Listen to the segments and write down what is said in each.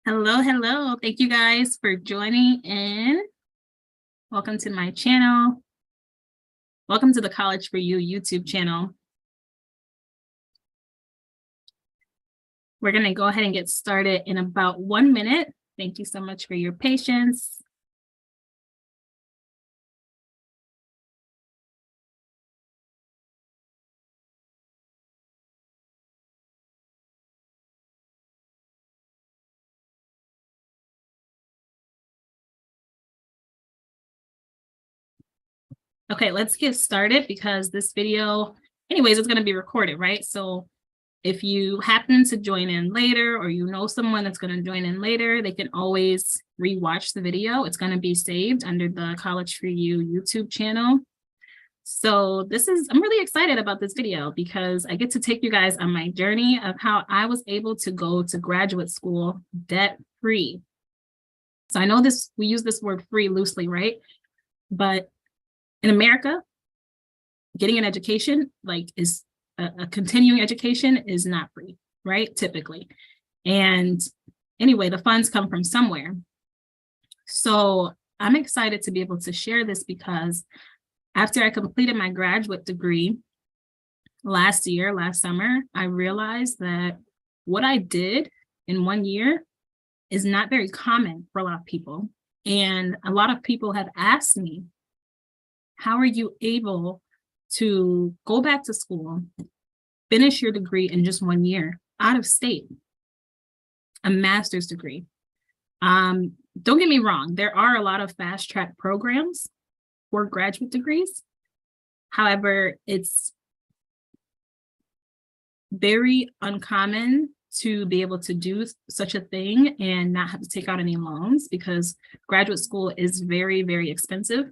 Hello, hello. Thank you guys for joining in. Welcome to my channel. Welcome to the College for You YouTube channel. We're going to go ahead and get started in about 1 minute. Thank you so much for your patience. Okay, let's get started because this video, anyways, it's going to be recorded, right? So if you happen to join in later or you know someone that's going to join in later, they can always rewatch the video. It's going to be saved under the College for You YouTube channel. So I'm really excited about this video because I get to take you guys on my journey of how I was able to go to graduate school debt-free. So I know we use this word free loosely, right? But in America, getting an education, is a continuing education, is not free, right? Typically. And anyway, the funds come from somewhere. So I'm excited to be able to share this because after I completed my graduate degree last summer, I realized that what I did in 1 year is not very common for a lot of people. And a lot of people have asked me, how are you able to go back to school, finish your degree in just 1 year out of state, a master's degree? Don't get me wrong, there are a lot of fast track programs for graduate degrees. However, it's very uncommon to be able to do such a thing and not have to take out any loans because graduate school is very, very expensive.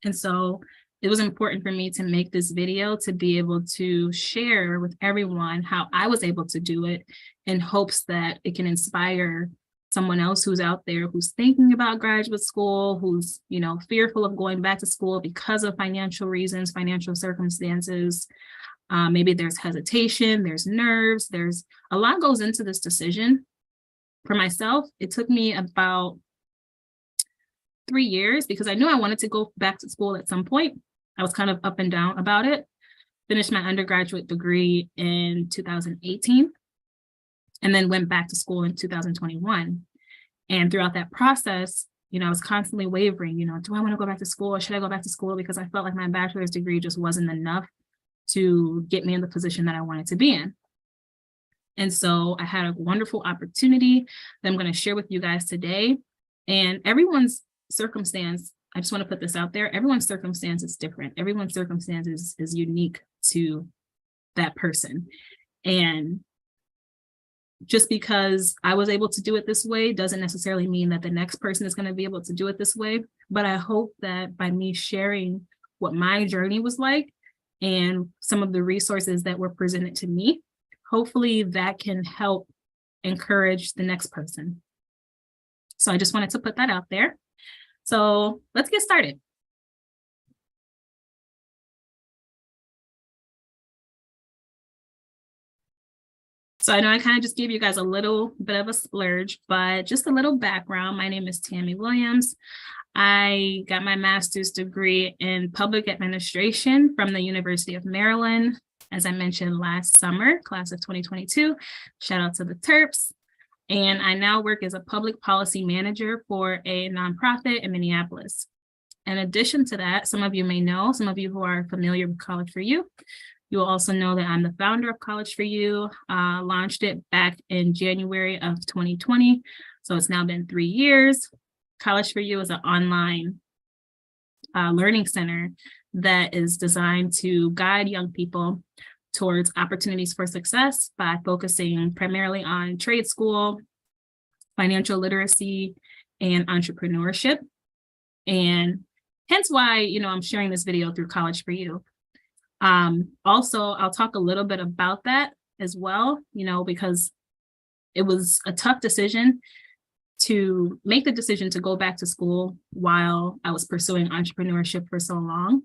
And so it was important for me to make this video to be able to share with everyone how I was able to do it in hopes that it can inspire someone else who's out there who's thinking about graduate school, who's, fearful of going back to school because of financial reasons, financial circumstances. Maybe there's hesitation, there's nerves, there's a lot goes into this decision. For myself, it took me about 3 years because I knew I wanted to go back to school at some point. I was kind of up and down about it. Finished my undergraduate degree in 2018 and then went back to school in 2021. And throughout that process, I was constantly wavering, do I want to go back to school or should I go back to school? Because I felt like my bachelor's degree just wasn't enough to get me in the position that I wanted to be in. And so I had a wonderful opportunity that I'm going to share with you guys today. And everyone's circumstance, I just want to put this out there, everyone's circumstance is different. Everyone's circumstance is unique to that person. And just because I was able to do it this way doesn't necessarily mean that the next person is going to be able to do it this way. But I hope that by me sharing what my journey was like and some of the resources that were presented to me, hopefully that can help encourage the next person. So I just wanted to put that out there. So let's get started. So I know I kind of just gave you guys a little bit of a splurge, but just a little background. My name is Tami Williams. I got my master's degree in public administration from the University of Maryland, as I mentioned last summer, class of 2022. Shout out to the Terps. And I now work as a public policy manager for a nonprofit in Minneapolis. In addition to that, some of you may know, some of you who are familiar with College for You, you will also know that I'm the founder of College for You, launched it back in January of 2020. So it's now been 3 years. College for You is an online learning center that is designed to guide young people towards opportunities for success by focusing primarily on trade school, financial literacy, and entrepreneurship. And hence why, I'm sharing this video through College for You. Also, I'll talk a little bit about that as well, because it was a tough decision to make the decision to go back to school while I was pursuing entrepreneurship for so long.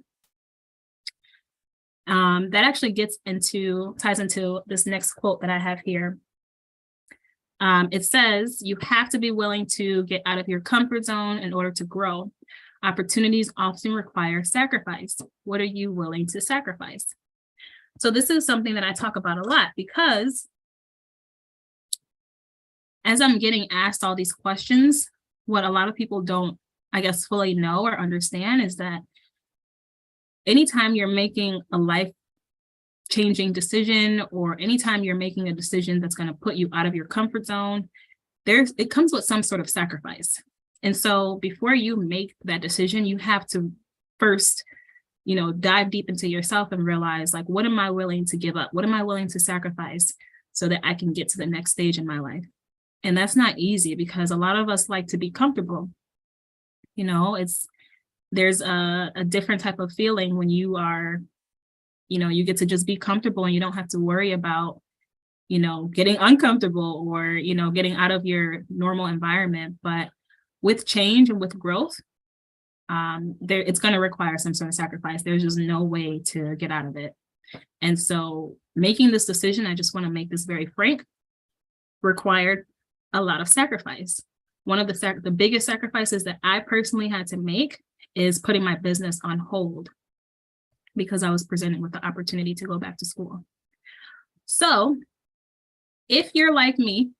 That actually ties into this next quote that I have here. It says, you have to be willing to get out of your comfort zone in order to grow. Opportunities often require sacrifice. What are you willing to sacrifice? So this is something that I talk about a lot because as I'm getting asked all these questions, what a lot of people don't, I guess, fully know or understand is that anytime you're making a life-changing decision or anytime you're making a decision that's going to put you out of your comfort zone, it comes with some sort of sacrifice. And so before you make that decision, you have to first, dive deep into yourself and realize, like, what am I willing to give up? What am I willing to sacrifice so that I can get to the next stage in my life? And that's not easy because a lot of us like to be comfortable. There's a different type of feeling when you are, you get to just be comfortable and you don't have to worry about, getting uncomfortable or, getting out of your normal environment. But with change and with growth, it's going to require some sort of sacrifice. There's just no way to get out of it. And so making this decision, I just want to make this very frank, required a lot of sacrifice. One of the biggest sacrifices that I personally had to make is putting my business on hold because I was presented with the opportunity to go back to school. So if you're like me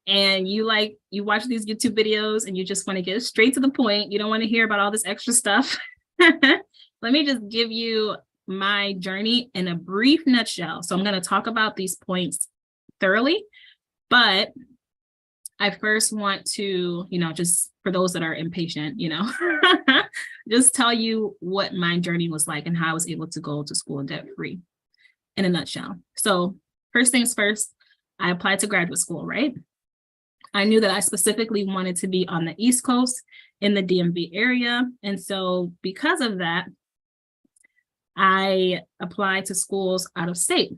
and you watch these YouTube videos and you just want to get straight to the point, you don't want to hear about all this extra stuff, let me just give you my journey in a brief nutshell. So I'm going to talk about these points thoroughly, but I first want to, just for those that are impatient, just tell you what my journey was like and how I was able to go to school debt-free in a nutshell. So first things first, I applied to graduate school, right? I knew that I specifically wanted to be on the East Coast in the DMV area. And so because of that, I applied to schools out of state.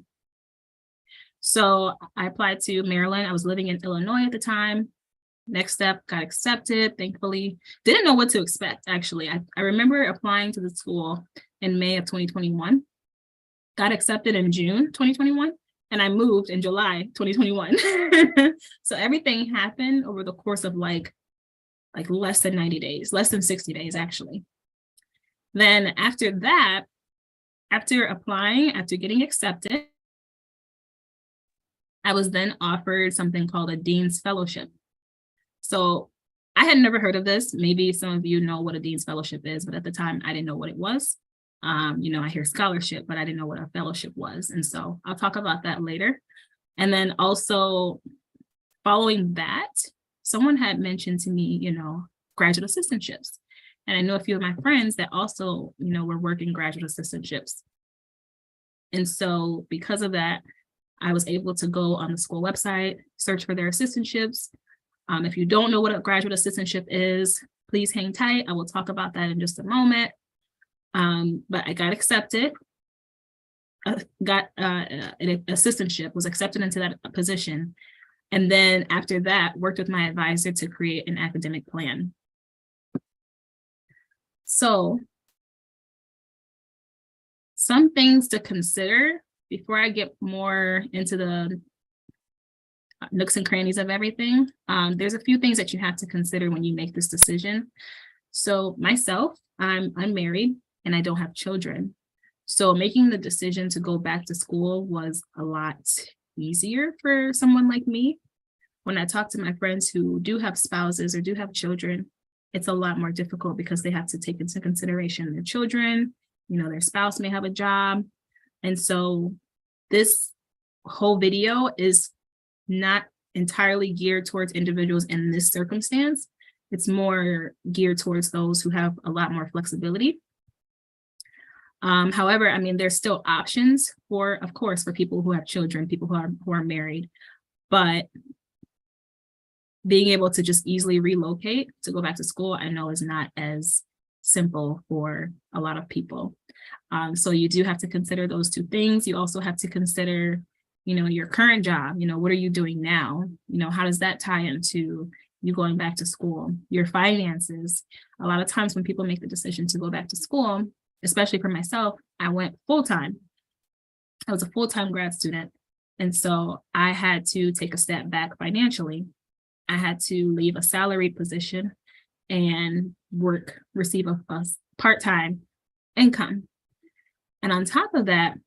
So I applied to Maryland. I was living in Illinois at the time. Next step, got accepted, thankfully. Didn't know what to expect, actually. I remember applying to the school in May of 2021. Got accepted in June 2021, and I moved in July 2021. So everything happened over the course of like less than 90 days, less than 60 days, actually. Then after that, after applying, after getting accepted, I was then offered something called a Dean's Fellowship. So I had never heard of this. Maybe some of you know what a Dean's Fellowship is, but at the time I didn't know what it was. I hear scholarship, but I didn't know what a fellowship was. And so I'll talk about that later. And then also following that, someone had mentioned to me, graduate assistantships. And I know a few of my friends that also, were working graduate assistantships. And so because of that, I was able to go on the school website, search for their assistantships. If you don't know what a graduate assistantship is, please hang tight. I will talk about that in just a moment. But I got accepted, got an assistantship, was accepted into that position. And then after that, worked with my advisor to create an academic plan. So some things to consider before I get more into the nooks and crannies of everything. There's a few things that you have to consider when you make this decision. So myself, I'm unmarried and I don't have children. So making the decision to go back to school was a lot easier for someone like me. When I talk to my friends who do have spouses or do have children, it's a lot more difficult because they have to take into consideration their children, their spouse may have a job. And so this whole video is not entirely geared towards individuals in this circumstance. It's more geared towards those who have a lot more flexibility. However, I mean, there's still options of course, for people who have children, people who are married, but being able to just easily relocate to go back to school, I know is not as simple for a lot of people. So you do have to consider those two things. You also have to consider, your current job, what are you doing now? How does that tie into you going back to school? Your finances. A lot of times when people make the decision to go back to school, especially for myself, I went full-time. I was a full-time grad student. And so I had to take a step back financially. I had to leave a salaried position and receive a part-time income. And on top of that,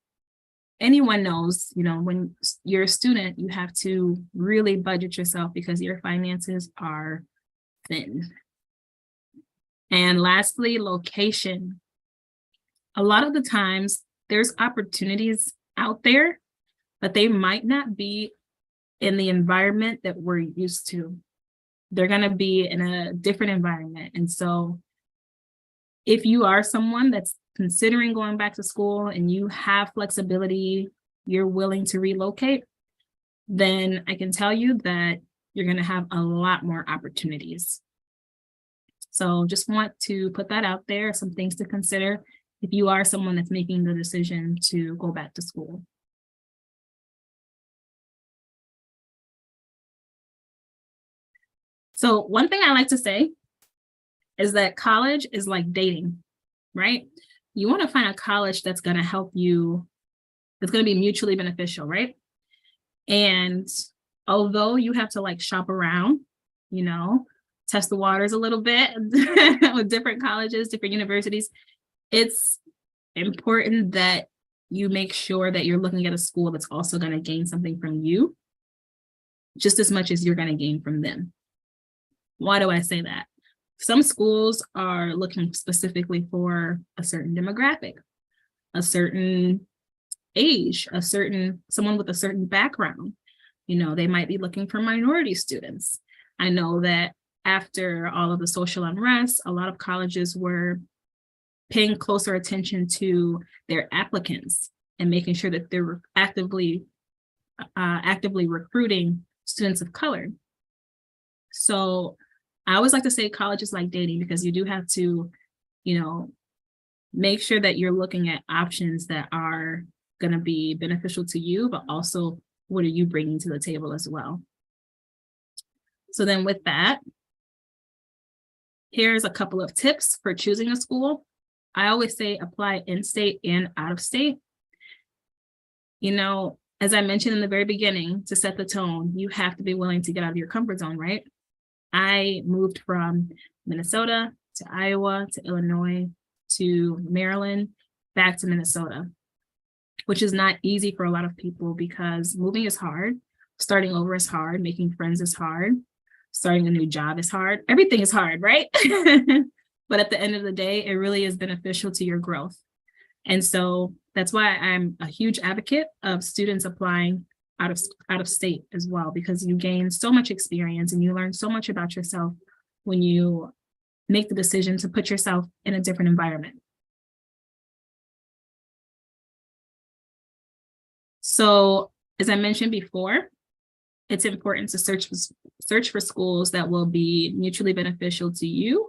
anyone knows, when you're a student, you have to really budget yourself because your finances are thin. And lastly, location. A lot of the times there's opportunities out there, but they might not be in the environment that we're used to. They're going to be in a different environment. And so if you are someone that's considering going back to school and you have flexibility, you're willing to relocate, then I can tell you that you're going to have a lot more opportunities. So just want to put that out there, some things to consider if you are someone that's making the decision to go back to school. So one thing I like to say is that college is like dating, right? You want to find a college that's going to help you, that's going to be mutually beneficial, right? And although you have to shop around, test the waters a little bit with different colleges, different universities, it's important that you make sure that you're looking at a school that's also going to gain something from you just as much as you're going to gain from them. Why do I say that? Some schools are looking specifically for a certain demographic, a certain age, someone with a certain background. They might be looking for minority students. I know that after all of the social unrest, a lot of colleges were paying closer attention to their applicants and making sure that they're actively recruiting students of color. So I always like to say college is like dating because you do have to, make sure that you're looking at options that are going to be beneficial to you, but also what are you bringing to the table as well. So then with that, here's a couple of tips for choosing a school. I always say apply in-state and out-of-state. As I mentioned in the very beginning, to set the tone, you have to be willing to get out of your comfort zone, right? I moved from Minnesota to Iowa to Illinois to Maryland, back to Minnesota, which is not easy for a lot of people because moving is hard. Starting over is hard. Making friends is hard. Starting a new job is hard. Everything is hard, right? But at the end of the day, it really is beneficial to your growth. And so that's why I'm a huge advocate of students applying out of state as well, because you gain so much experience and you learn so much about yourself when you make the decision to put yourself in a different environment. So as I mentioned before, it's important to search for schools that will be mutually beneficial to you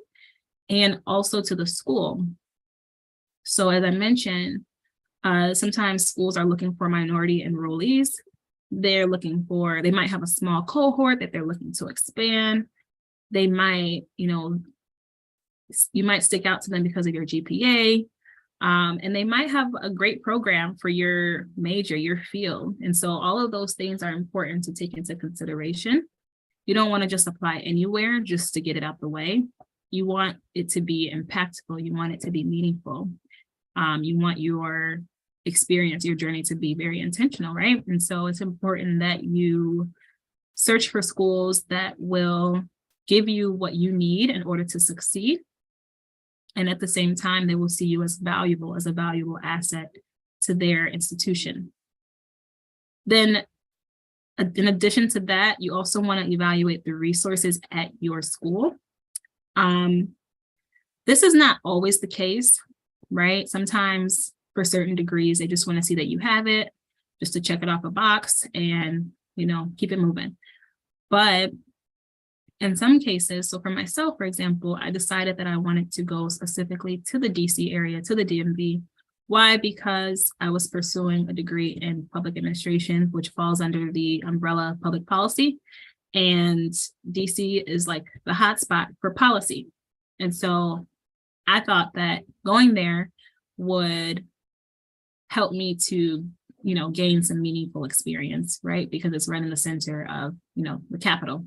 and also to the school. So as I mentioned, sometimes schools are looking for minority enrollees. They might have a small cohort that they're looking to expand. They might, you might stick out to them because of your GPA. And they might have a great program for your major, your field. And so all of those things are important to take into consideration. You don't want to just apply anywhere just to get it out the way. You want it to be impactful. You want it to be meaningful. You want your experience, your journey to be very intentional, right? And so it's important that you search for schools that will give you what you need in order to succeed. And at the same time, they will see you as a valuable asset to their institution. Then, in addition to that, you also want to evaluate the resources at your school. This is not always the case, right? Sometimes for certain degrees, they just want to see that you have it, just to check it off a box and, keep it moving. But in some cases, so for myself, for example, I decided that I wanted to go specifically to the DC area, to the DMV. Why? Because I was pursuing a degree in public administration, which falls under the umbrella of public policy. And DC is like the hotspot for policy. And so I thought that going there would help me to, gain some meaningful experience, right? Because it's right in the center of, the capital.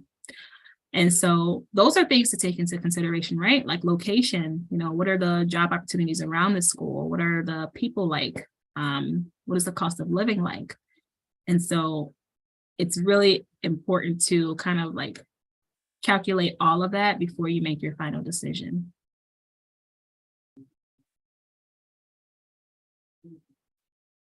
And so those are things to take into consideration, right? Like location, what are the job opportunities around the school? What are the people like? What is the cost of living like? And so it's really important to kind of like calculate all of that before you make your final decision.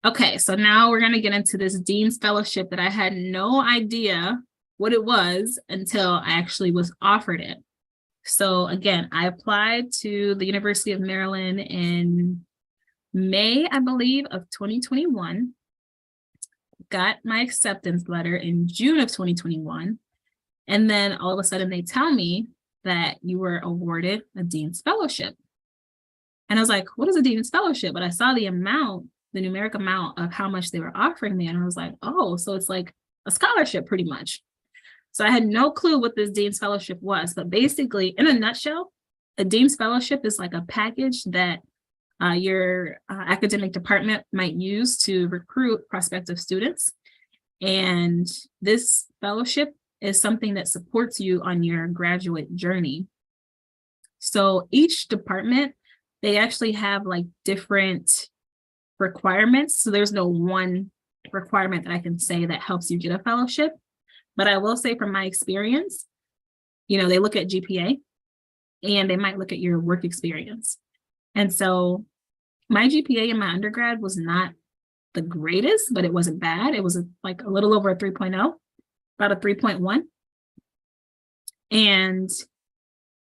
Okay, so now we're going to get into this Dean's Fellowship that I had no idea what it was until I actually was offered it. So again, I applied to the University of Maryland in May, I believe, of 2021, got my acceptance letter in June of 2021. And then all of a sudden they tell me that you were awarded a Dean's Fellowship. And I was like, what is a Dean's Fellowship? But I saw the numeric amount of how much they were offering me. And I was like, oh, so it's like a scholarship pretty much. So I had no clue what this Dean's Fellowship was, but basically, in a nutshell, a Dean's Fellowship is like a package that your academic department might use to recruit prospective students. And this fellowship is something that supports you on your graduate journey. So each department, they actually have like different requirements. So there's no one requirement that I can say that helps you get a fellowship. But I will say from my experience, they look at GPA and they might look at your work experience. And so my GPA in my undergrad was not the greatest, but it wasn't bad. It was like a little over a 3.0, about a 3.1. And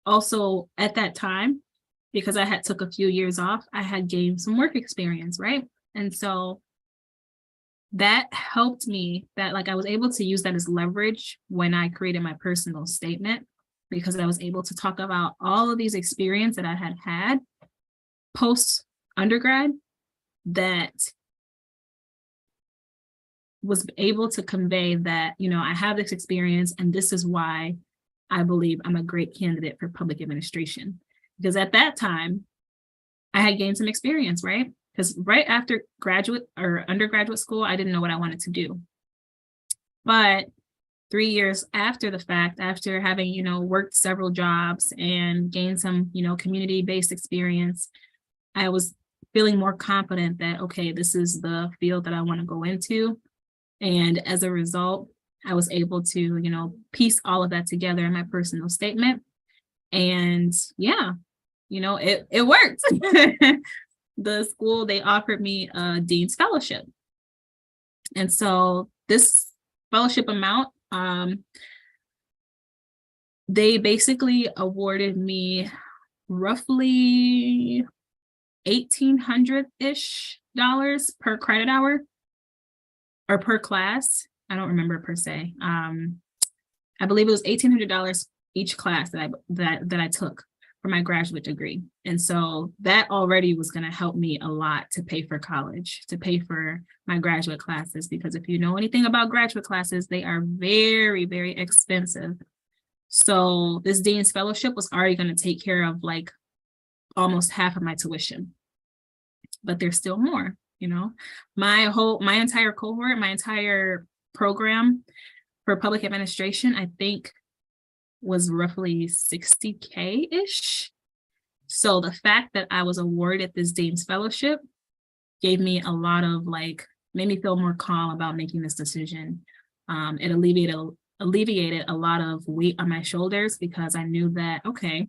also at that time, because I had took a few years off, I had gained some work experience, right? And so that helped me, that like I was able to use that as leverage when I created my personal statement, because I was able to talk about all of these experience that I had post undergrad that was able to convey that, I have this experience and this is why I believe I'm a great candidate for public administration. Because at that time, I had gained some experience, right? Because right after graduate or undergraduate school, I didn't know what I wanted to do. But 3 years after the fact, after having, worked several jobs and gained some, community-based experience, I was feeling more confident that, okay, this is the field that I want to go into. And as a result, I was able to, piece all of that together in my personal statement. And yeah, it worked. The school, they offered me a Dean's Fellowship. And so this fellowship amount, they basically awarded me roughly $1,800-ish per credit hour or per class. I don't remember per se. I believe it was $1,800 each class that I took for my graduate degree. And so that already was going to help me a lot to pay for college, to pay for my graduate classes, because if you know anything about graduate classes, they are very, very expensive. So this Dean's Fellowship was already going to take care of like almost half of my tuition. but there's still more, you know. My entire cohort, my entire program for public administration, I think was roughly 60K-ish. So the fact that I was awarded this Dean's Fellowship gave me a lot of made me feel more calm about making this decision. It alleviated a lot of weight on my shoulders because I knew that, okay,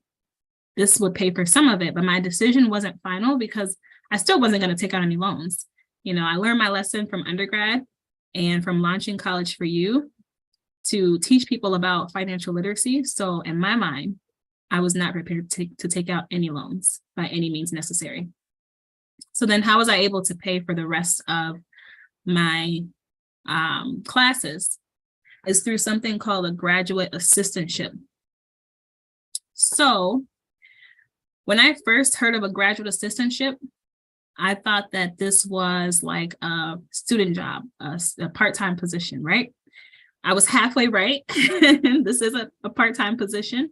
this would pay for some of it, but my decision wasn't final because I still wasn't going to take out any loans. You know, I learned my lesson from undergrad and from launching College for You to teach people about financial literacy. So in my mind, I was not prepared to take out any loans by any means necessary. So then how was I able to pay for the rest of my classes? Is through something called a graduate assistantship. So when I first heard of a graduate assistantship, I thought that this was like a student job, a part-time position, right? I was halfway right. This is a part-time position,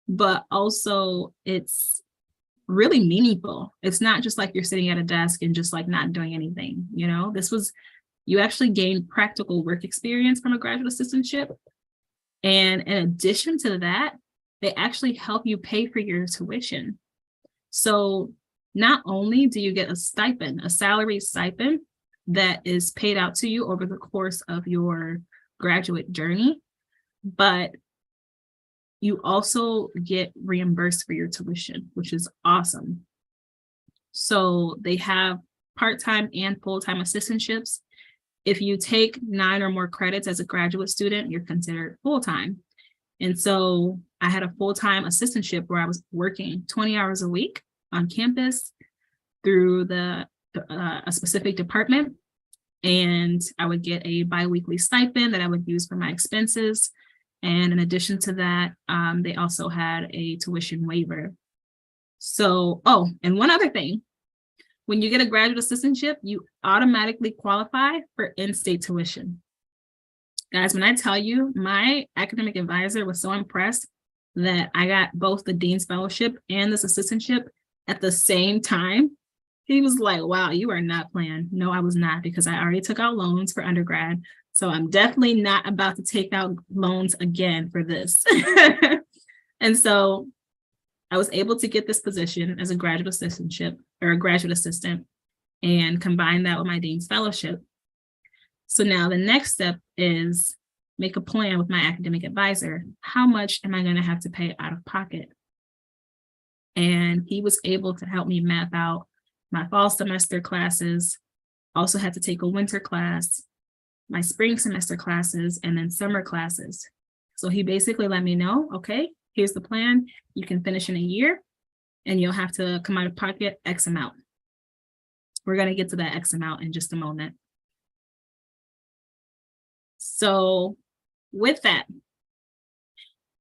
but also it's really meaningful. It's not just like you're sitting at a desk and just like not doing anything, you know? You actually gain practical work experience from a graduate assistantship. And in addition to that, they actually help you pay for your tuition. So not only do you get a stipend, a salary stipend that is paid out to you over the course of your graduate journey, but you also get reimbursed for your tuition, which is awesome. So they have part-time and full-time assistantships. If you take 9 or more credits as a graduate student, you're considered full-time. And so I had a full-time assistantship where I was working 20 hours a week on campus through a specific department. And I would get a biweekly stipend that I would use for my expenses. And in addition to that, they also had a tuition waiver. So, and one other thing. When you get a graduate assistantship, you automatically qualify for in-state tuition. Guys, when I tell you, my academic advisor was so impressed that I got both the Dean's Fellowship and this assistantship at the same time. He was like, wow, you are not playing. No, I was not, because I already took out loans for undergrad. So I'm definitely not about to take out loans again for this. And so I was able to get this position as a graduate assistantship or a graduate assistant and combine that with my Dean's Fellowship. So now the next step is make a plan with my academic advisor. How much am I going to have to pay out of pocket? And he was able to help me map out my fall semester classes, also had to take a winter class, my spring semester classes, and then summer classes. So he basically let me know, okay, here's the plan. You can finish in a year and you'll have to come out of pocket X amount. We're going to get to that X amount in just a moment. So with that,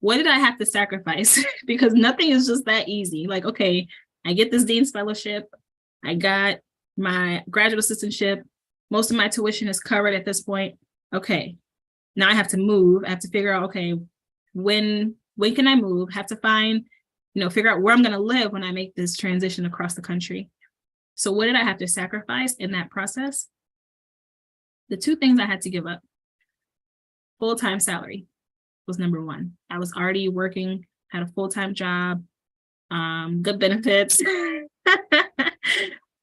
what did I have to sacrifice? Because nothing is just that easy. Like, okay, I get this Dean's Fellowship. I got my graduate assistantship. Most of my tuition is covered at this point. Okay, now I have to move. I have to figure out, okay, when can I move? Have to find, figure out where I'm going to live when I make this transition across the country. So what did I have to sacrifice in that process? The two things I had to give up. Full-time salary was number one. I was already working, had a full-time job, good benefits,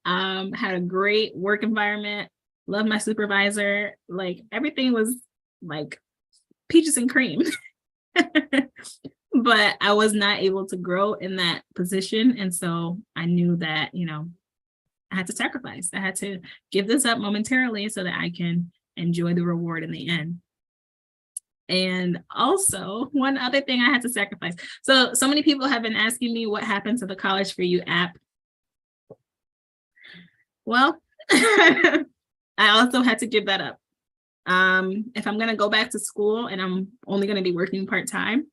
had a great work environment, loved my supervisor. Like everything was like peaches and cream. But I was not able to grow in that position. And so I knew that, I had to sacrifice. I had to give this up momentarily so that I can enjoy the reward in the end. And also one other thing I had to sacrifice. So many people have been asking me what happened to the College for You app. Well, I also had to give that up. If I'm going to go back to school and I'm only going to be working part-time,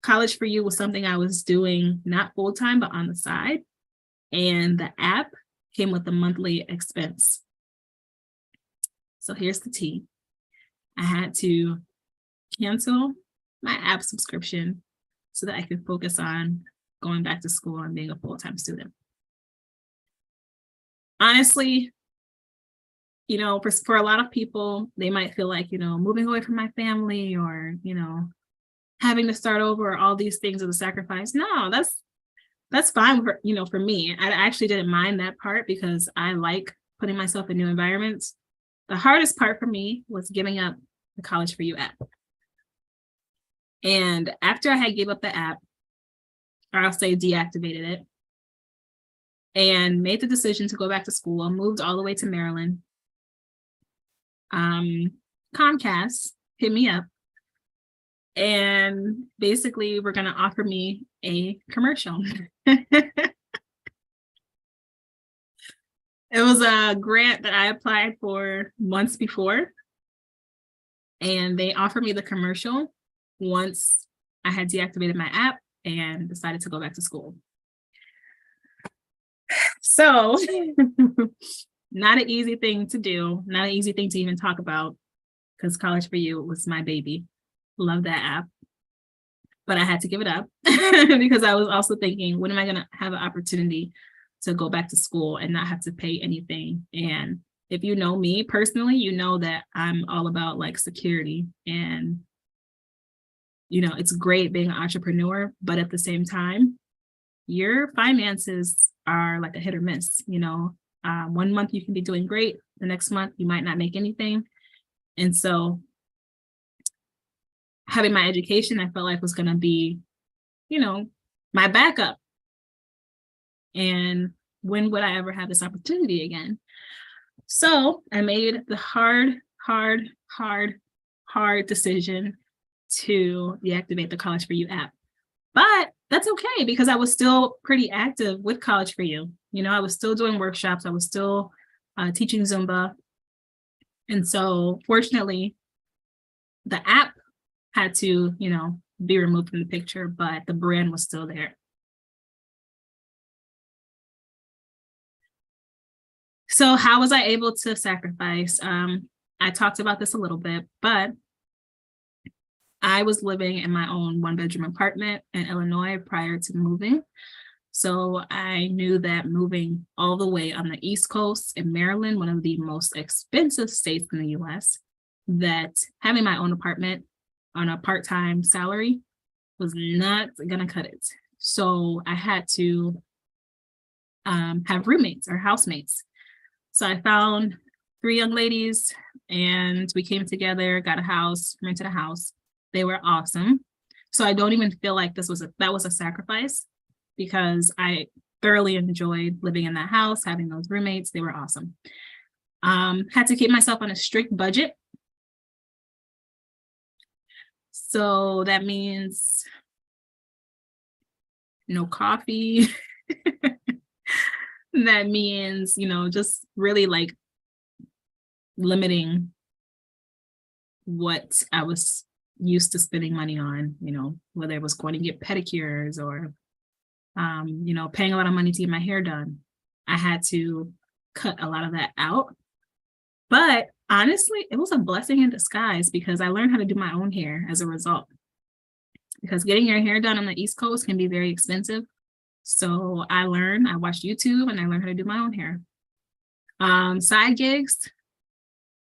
College for You was something I was doing not full-time, but on the side. And the app came with a monthly expense. So here's the tea. I had to cancel my app subscription so that I could focus on going back to school and being a full-time student. honestly, for a lot of people, they might feel like, moving away from my family or, having to start over, all these things as a sacrifice. No, that's fine for me. I actually didn't mind that part because I like putting myself in new environments. The hardest part for me was giving up the College for You app. And after I had gave up the app, or I'll say deactivated it, and made the decision to go back to school, moved all the way to Maryland, Comcast hit me up and basically were going to offer me a commercial. It was a grant that I applied for months before, and they offered me the commercial once I had deactivated my app and decided to go back to school. So not an easy thing to do, not an easy thing to even talk about, because College for You was my baby. Love that app. But I had to give it up because I was also thinking, when am I going to have an opportunity to go back to school and not have to pay anything? And if you know me personally, you know that I'm all about like security, and it's great being an entrepreneur, but at the same time, your finances are like a hit or miss. 1 month you can be doing great, the next month you might not make anything. And so having my education, I felt like was going to be, my backup. And when would I ever have this opportunity again? So I made the hard decision to deactivate the College for You app. But that's okay, because I was still pretty active with College for You. I was still doing workshops. I was still teaching Zumba. And so fortunately, the app had to, be removed from the picture, but the brand was still there. So how was I able to sacrifice? I talked about this a little bit, but I was living in my own 1-bedroom apartment in Illinois prior to moving. So I knew that moving all the way on the East Coast in Maryland, one of the most expensive states in the US, that having my own apartment on a part-time salary was not gonna cut it. So I had to have roommates or housemates. So I found 3 young ladies and we came together, got a house, rented a house. They were awesome. So I don't even feel like that was a sacrifice, because I thoroughly enjoyed living in that house, having those roommates. They were awesome. Had to keep myself on a strict budget. So that means no coffee. That means, just really like limiting what I was used to spending money on, whether it was going to get pedicures or, paying a lot of money to get my hair done. I had to cut a lot of that out. But honestly, it was a blessing in disguise, because I learned how to do my own hair as a result. Because getting your hair done on the East Coast can be very expensive. So I watched YouTube and I learned how to do my own hair. Side gigs,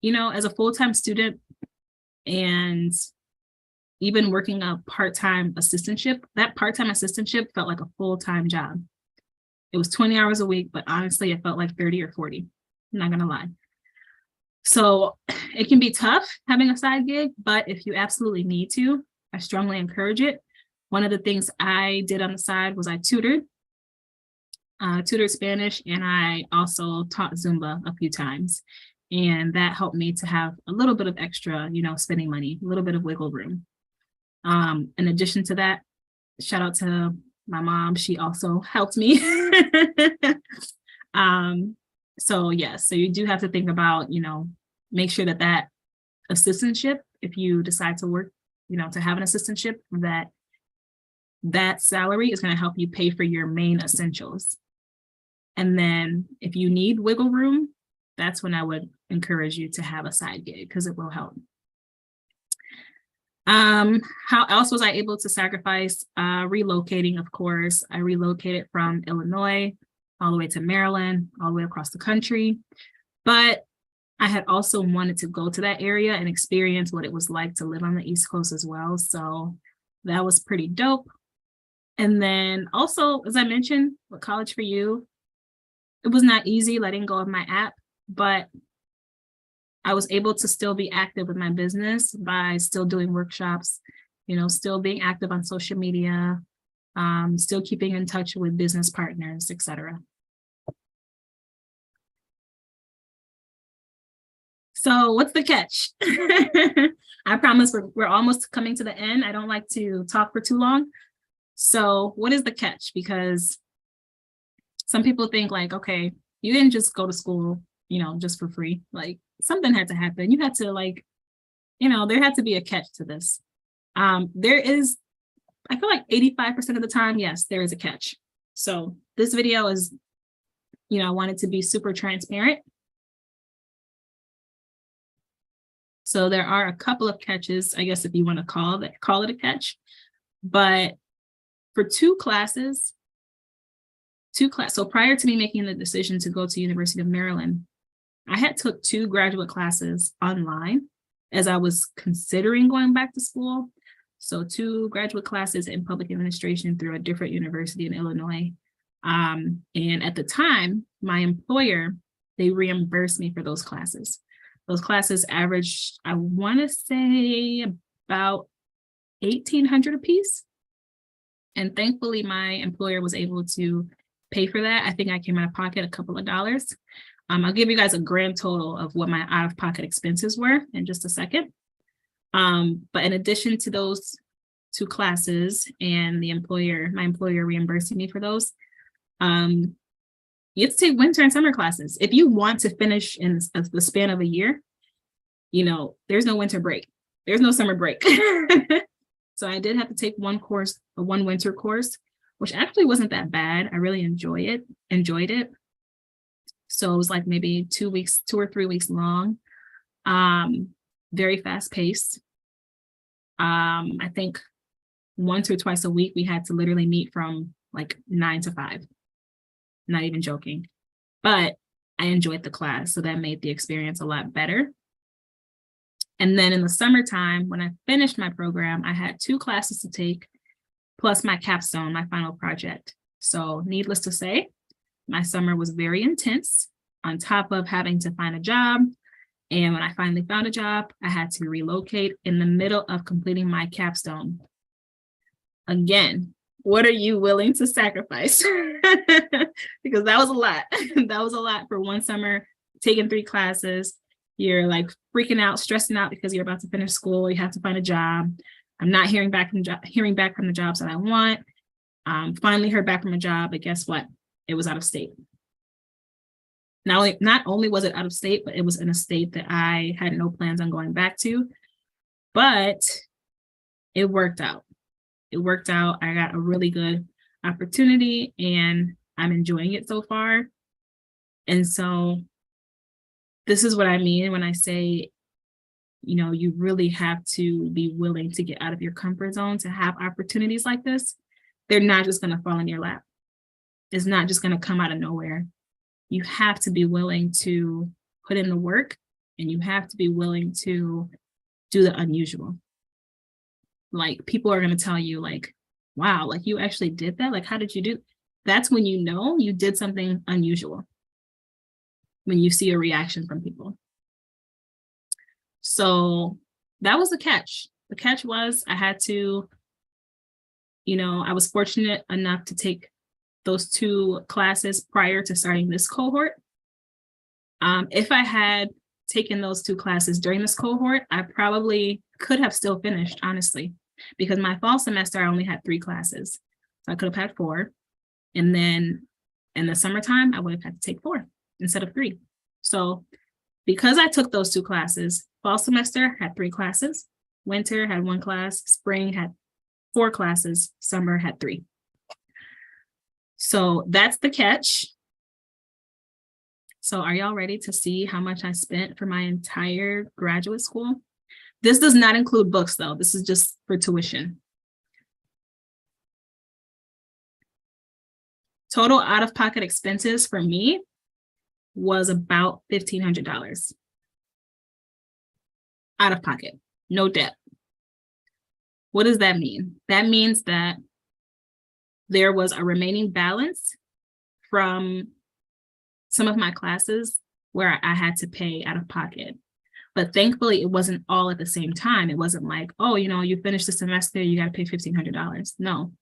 as a full-time student and even working a part-time assistantship, that part-time assistantship felt like a full-time job. It was 20 hours a week, but honestly, it felt like 30 or 40. I'm not gonna lie. So it can be tough having a side gig, but if you absolutely need to, I strongly encourage it. One of the things I did on the side was I tutored Spanish, and I also taught Zumba a few times. And that helped me to have a little bit of extra, spending money, a little bit of wiggle room. In addition to that, shout out to my mom. She also helped me. So yes, so you do have to think about, make sure that assistantship, if you decide to work, to have an assistantship, that salary is going to help you pay for your main essentials. And then if you need wiggle room, that's when I would encourage you to have a side gig, because it will help. How else was I able to sacrifice? Relocating, of course. I relocated from Illinois all the way to Maryland, all the way across the country. But I had also wanted to go to that area and experience what it was like to live on the East Coast as well. So that was pretty dope. And then also, as I mentioned, with College for You, it was not easy letting go of my app, but I was able to still be active with my business by still doing workshops, still being active on social media, still keeping in touch with business partners, etc. So what's the catch? I promise we're almost coming to the end. I don't like to talk for too long. So what is the catch? Because some people think like, okay, you didn't just go to school, just for free. Like something had to happen. You had to there had to be a catch to this. There is, I feel like 85% of the time, yes, there is a catch. So this video is, I wanted to be super transparent. So there are a couple of catches, I guess, if you want to call it a catch. But for two classes, so prior to me making the decision to go to University of Maryland, I had took 2 graduate classes online as I was considering going back to school. So 2 graduate classes in public administration through a different university in Illinois. And at the time, my employer, they reimbursed me for those classes. Those classes averaged, I want to say, about $1,800 a piece. And thankfully, my employer was able to pay for that. I think I came out of pocket a couple of dollars. I'll give you guys a grand total of what my out-of-pocket expenses were in just a second. But in addition to those 2 classes and my employer reimbursing me for those, you have to take winter and summer classes. If you want to finish in the span of a year, there's no winter break. There's no summer break. So I did have to take one winter course, which actually wasn't that bad. I really enjoyed it. So it was like maybe 2 or 3 weeks long. Very fast paced. I think once or twice a week, we had to literally meet from like 9 to 5. Not even joking. But I enjoyed the class, so that made the experience a lot better. And then in the summertime, when I finished my program, I had 2 classes to take, plus my capstone, my final project. So needless to say, my summer was very intense, on top of having to find a job. And when I finally found a job, I had to relocate in the middle of completing my capstone. Again, what are you willing to sacrifice? Because that was a lot. That was a lot for one summer, taking 3 classes. You're like freaking out, stressing out because you're about to finish school. You have to find a job. I'm not hearing back from the jobs that I want. Finally heard back from a job, but guess what? It was out of state. Not only was it out of state, but it was in a state that I had no plans on going back to. But it worked out. It worked out. I got a really good opportunity and I'm enjoying it so far. And so this is what I mean when I say, you really have to be willing to get out of your comfort zone to have opportunities like this. They're not just going to fall in your lap. It's not just going to come out of nowhere. You have to be willing to put in the work and you have to be willing to do the unusual. Like people are going to tell you like, wow, like you actually did that? Like, how did you do? That's when you know you did something unusual. When you see a reaction from people. So that was the catch. The catch was I had to, I was fortunate enough to take those 2 classes prior to starting this cohort. If I had taken those 2 classes during this cohort, I probably could have still finished, honestly, because my fall semester, I only had 3 classes. So I could have had 4. And then in the summertime, I would have had to take 4 instead of 3. So because I took those 2 classes, fall semester had 3 classes, winter had 1 class, spring had 4 classes, summer had 3. So that's the catch. So are y'all ready to see how much I spent for my entire graduate school? This does not include books though. This is just for tuition. Total out-of-pocket expenses for me was about $1,500 out of pocket, no debt. What does that mean? That means that there was a remaining balance from some of my classes where I had to pay out of pocket. But thankfully, it wasn't all at the same time. It wasn't like, oh, you finished the semester, you got to pay $1,500. No.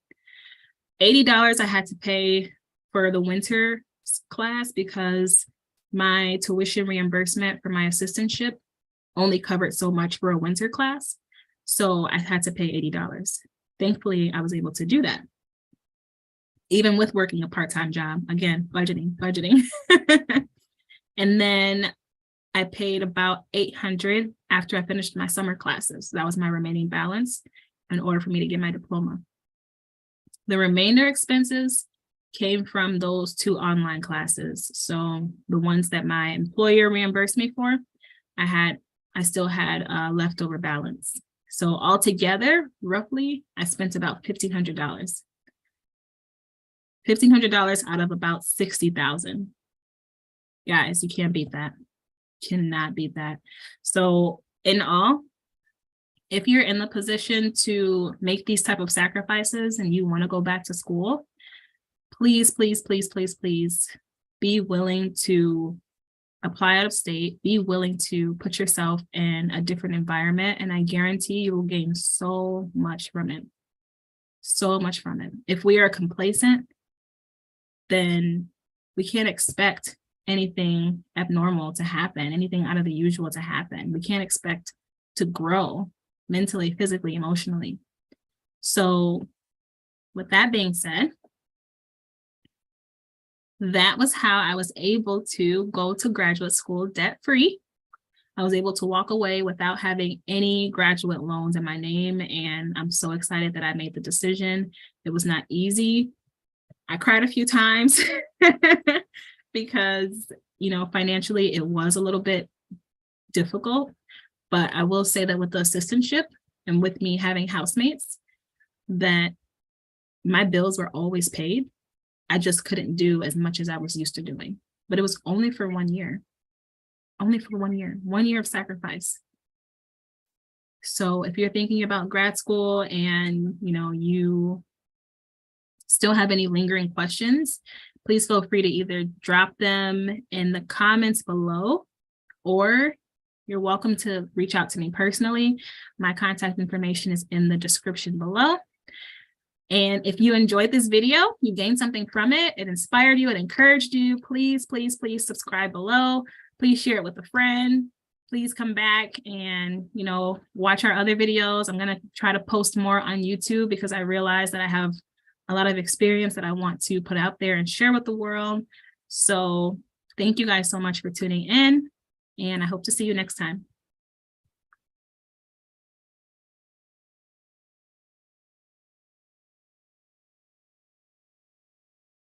$80 I had to pay for the winter class because my tuition reimbursement for my assistantship only covered so much for a winter class. So I had to pay $80. Thankfully, I was able to do that. Even with working a part-time job, again, budgeting. And then I paid about $800 after I finished my summer classes. That was my remaining balance in order for me to get my diploma. The remainder expenses came from those 2 online classes. So the ones that my employer reimbursed me for, I still had a leftover balance. So altogether, roughly, I spent about $1,500. $1,500 out of about $60,000. Guys, you can't beat that. Cannot beat that. So in all, if you're in the position to make these type of sacrifices and you want to go back to school, please, please, please, please, please be willing to apply out of state, be willing to put yourself in a different environment, and I guarantee you will gain so much from it. So much from it. If we are complacent, then we can't expect anything abnormal to happen, anything out of the usual to happen. We can't expect to grow mentally, physically, emotionally. So with that being said, that was how I was able to go to graduate school debt-free. I was able to walk away without having any graduate loans in my name, and I'm so excited that I made the decision. It was not easy. I cried a few times because, financially it was a little bit difficult, but I will say that with the assistantship and with me having housemates, that my bills were always paid. I just couldn't do as much as I was used to doing, but it was only for 1 year. Only for 1 year, 1 year of sacrifice. So if you're thinking about grad school and, you still have any lingering questions, please feel free to either drop them in the comments below, or you're welcome to reach out to me personally. My contact information is in the description below. And if you enjoyed this video, you gained something from it, it inspired you, it encouraged you, please, please, please subscribe below. Please share it with a friend. Please come back and, watch our other videos. I'm going to try to post more on YouTube because I realize that I have a lot of experience that I want to put out there and share with the world. So thank you guys so much for tuning in, and I hope to see you next time.